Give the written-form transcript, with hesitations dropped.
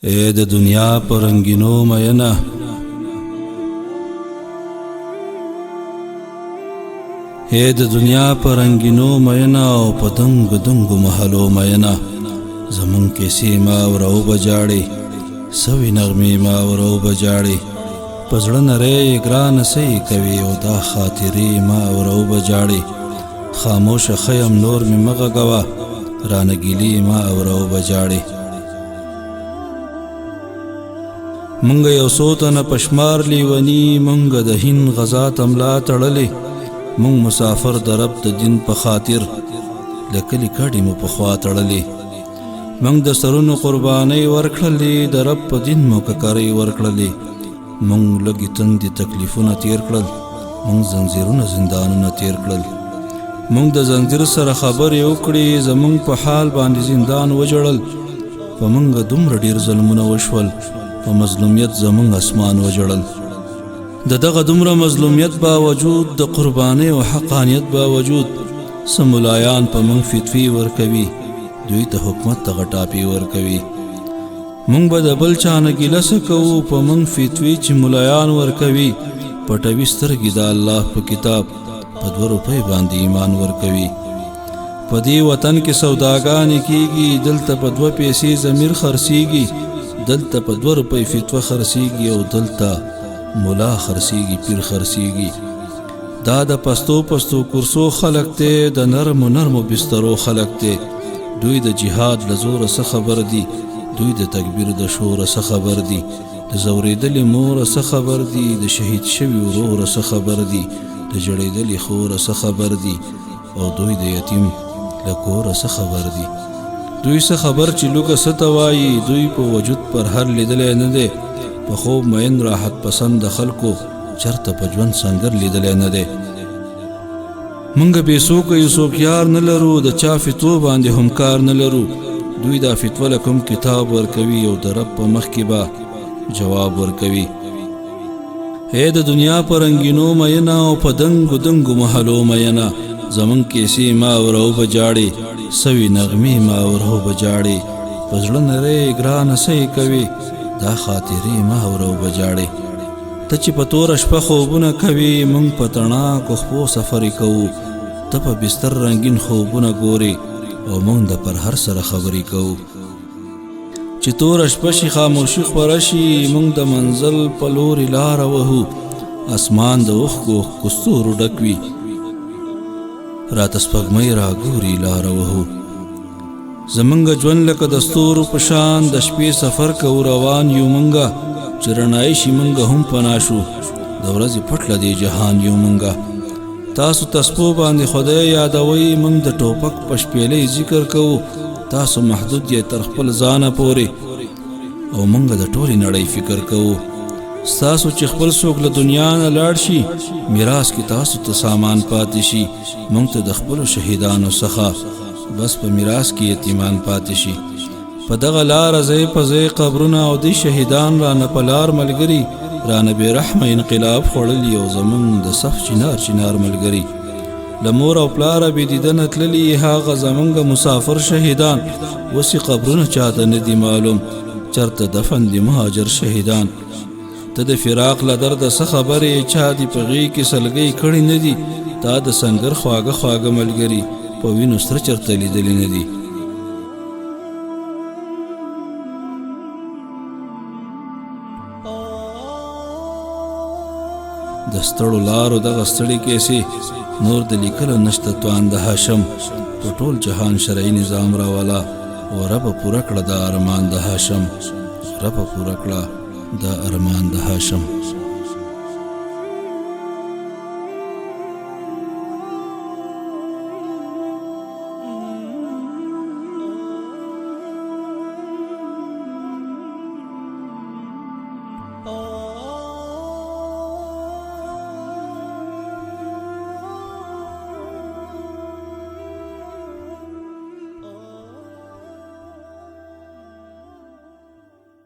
اے د دنیا پر رنگینو مینا اے د دنیا پر رنگینو مینا او پتنګ دنګ محلو مینا زمون کې سیما ورو بجاړي سوي نغمي ما ورو بجاړي پزړه نری ګران سي کوي او دا خاطري ما ورو بجاړي خاموش خیم نور می مغه غوا رانګيلي ما ورو بجاړي منګ یو سوتنه پشمار لیونی منګ د هین غزا تملا تړلې منګ مسافر درب د دین په خاطر لکلی کډی مو په خوا تړلې منګ د سرونو قرباني ورکړلې د رب په دین مو ککرې ورکړلې منګ لګی تندې تکلیفونه تیر کړل منګ زنجیرونه زندانونه تیر کړل منګ د زنجیر سره خبرې وکړې زمونږ په حال باندې زندان وجړل په منګ دومره ډیر ظلمونه وشول په مظلومیت زمونږ اسمان وجړل د دغه دومره مظلومیت باوجود د قربانۍ او حقانیت باوجود سمولایان په مونږ فتوی ورکوي دوی ته حکومت ته غټاپي ورکوي مونږ به د بل چا نه ګیله څه کوو په مونږ فتوی چې مولایان ورکوي پټوي سترګې د الله په کتاب په 2 روپۍ باندې ایمان ورکوي په دې وطن کې سوداګانې کیږي دلته په 2 پیسې ضمیر خرڅیږي دلته په 2 روپۍ فتوا خرڅیږي او دلته مولا خرڅیږي پیر خرڅیږي دا د پستو کورسو خلق ته د نرمو بسترو خلق ته دوی د جهاد له زوره څه خبر دي دوی د تکبیر د شوره څه خبر دي د زوریدلې موره څه خبر دي د شهید شوي وروره څه خبر دي د جړېدلې خوره څه خبر دي او دوی د یتیم له کوره څه خبر دي دوی څه خبر چې لوګه څه ته وایي دوی په وجود پر هر لیدلی نه دی په خوب مین راحت پسند خلکو چرته په ژوند سنګر لیدلی نه دی موږ بېڅوکه یو څوک یار نه لرو د چا فتو باندې هم کار نه لرو دوی دا فتوه له کوم کتاب ورکوي او د رب په مخ کې به جواب ورکوي اے د دنیا په رنګینو مینا او په دنګو دنګو محلو مینا زمون کې سیما ورو بجاړي سوي نغمي ما ورو بجاړي پزړه نری ګران سي کوي دا خاطري ما ورو بجاړي ته چې په تور شپه خوبونه کوي مونږ په تڼا کوخپو سفر کوو ته په بستر رنگین خوبونه ګوري او مونږ د پر هر سره خبرې کوو چې تور شپه شي خاموشي خوره شي مونږ د منزل په لوري لاره وهو اسمان د اوښکو کستورو ډک وي راته سپوږمۍ راګوري لاره وهو زمونږ ژوند لکه د ستورو په شان د شپې سفر کوو روان یو مونږه چې رڼایي شي مونږ هم پناه شو د ورځې پټ له دې جهان یو مونږه تاسو تسپو باندې خدای یادوئ مونږ د ټوپک په شپېلۍ ذکر کوو تاسو محدود یې تر خپل ځانه پورې او مونږ د ټولې نړۍ فکر کوو ستاسو چې خپل څوک له دنیا نه لاړ شي میراث کې تاسو ته سامان پاتې شي مونږ ته د خپلو شهیدانو څخه بس په میراث کې یتیمان پاتې شي په دغه لاره ځای په ځای قبرونه او د شهیدان رانه په لار ملګري رانه بې رحمه انقلاب خوړلي او زمونږ د صف چنار ملګري له مور او پلاره بې دیدنه تللي هغه زمونږ مسافر شهیدان اوس یې قبرونه چاته نه دي معلوم چرته دفن دي مهاجر شهیدان ته د فراق له درده څه خبرې چا دي په غېږ کې سلګۍ کړي نه دي تا د سنګر خواږه ملګري په وینو سره چرته لیدلي نه دي د ستړو لارو دغه ستړي کیسې نور د لیکلو نشته توان د هاشم په ټول جهان شرعي نظام راولا او رب پوره کړه د ارمان د هاشم رب پوره کړه د ارمان د هاشم